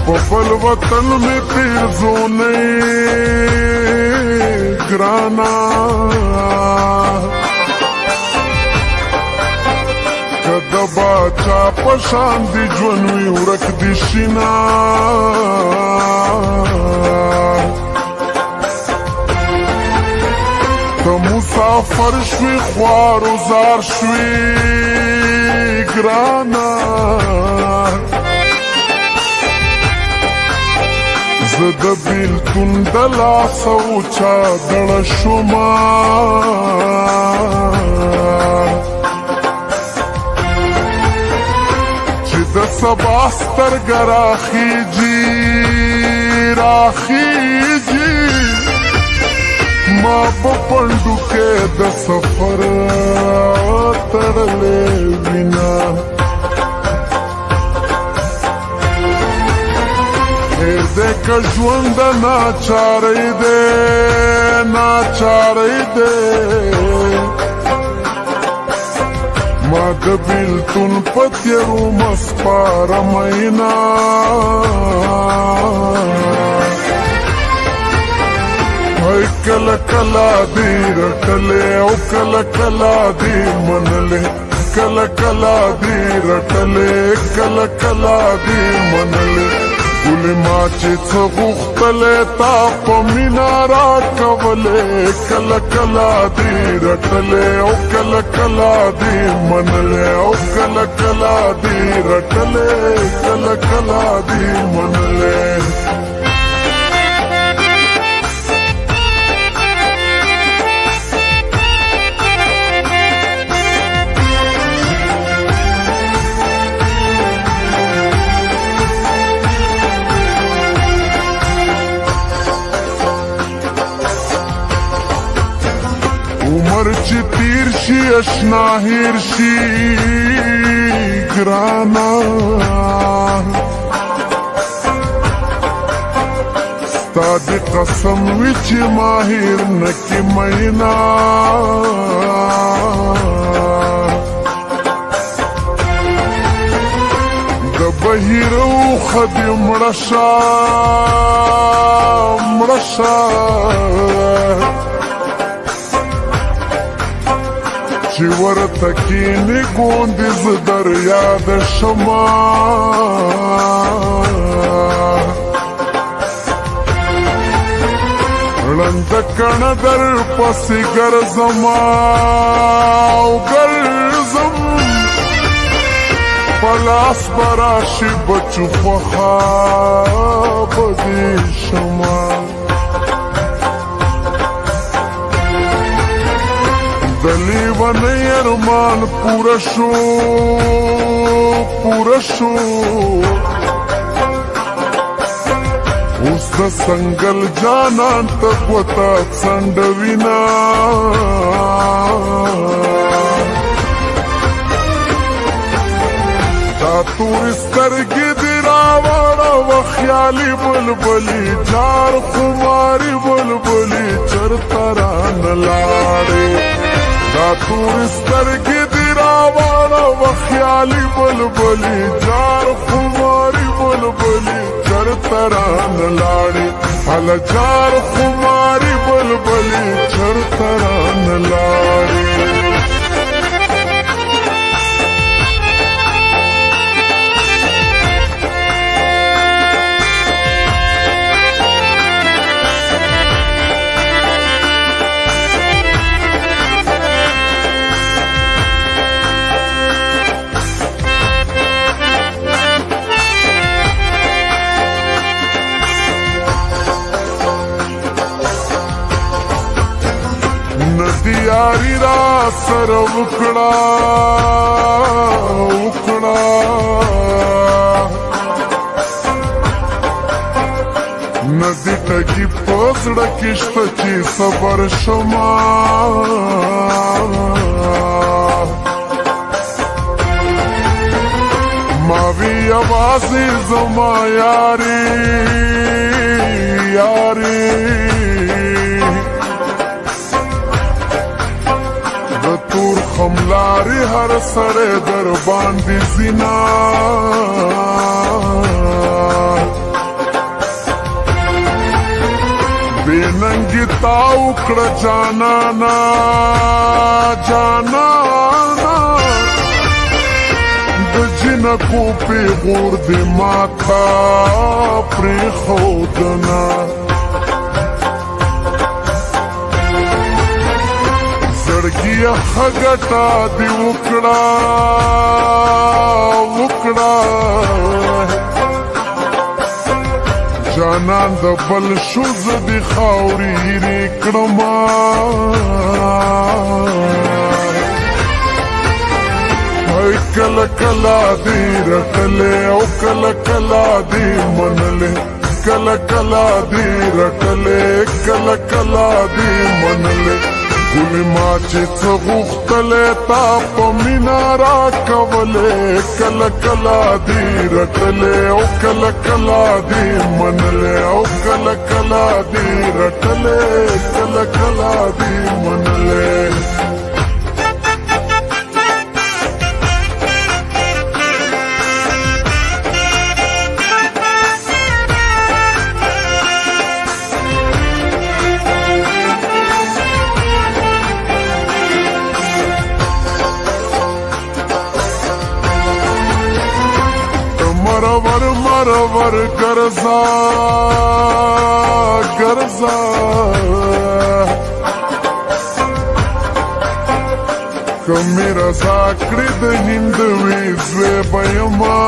بل وطن میں پیرزونے گرانا کدبا چا پشان دی جونوی ورک دی شینا تا مسافر شوی خوار و زار شوی گرانا زد بیلتون دلا سوچا دل شما چی د سبا سترګ راخیجی ما په پندو کې د سفر تړلې وینا دک ژوند ناچارې دې ما د بیلتون په تیرو مسپاره مینا کله کله دې رټلې او کله کله دې منلې کله کله دې رټلې کله کله دې منلې ګلې ما چې څه غوښتلې تا په مینه راکولې کله کله دې رټلې او کله کله دې منلې او کله کله دې رټلې کله کله دې منلې عمر چې تیر شي اشنا هیر شي ګرانا ستا د قسم وي چې ما هیر نکي مینا د بهیر اوښه دې مړه شه چې ورته کینې ګوندې زه در یاد شمه ړنده کڼه در پسې ګرځمه او ګرځم په لاس به راشي بچو خوښه به دې شمه لیونی ارمان پورا شو اوس د سنگل جانان ته ګوته څنډوینا دا تورې سترګې دې راوړه خیالي بلبلي جار خماري بلبلي چرته رانه لاړې دا تورې سترګې دې راوړه خیالي بلبلي جار خماري بلبلي چرته رانه لاړې هله جار خماري بلبلي چرته رانه لاړې یاری را سر وکړه ندی ټکی په زړه کې شته چې صبر شمه ما وی یوازې زما یاري تور خملاری هر سره در باندې زینا خطا وکړه جانانا جانانا د جنکو پیغور دې ماتا پرېښودنه زړګیه ښه ګټه دې وکړه جانان د بل شوز دی خاوري هیرې کړما کله کله دی رټلې او کله کله دی منلې کله کله دی رټلې کله کله دی منلې ګلې ما چې څه غوښتلې تا په مینه راکولې کله کله دی رټلې او کله کله دی منلې او کله کله دی رټلې کله کله دی منلې مرور ګرځا ګرځا کمی رضا کړې د هند وې زوی به یما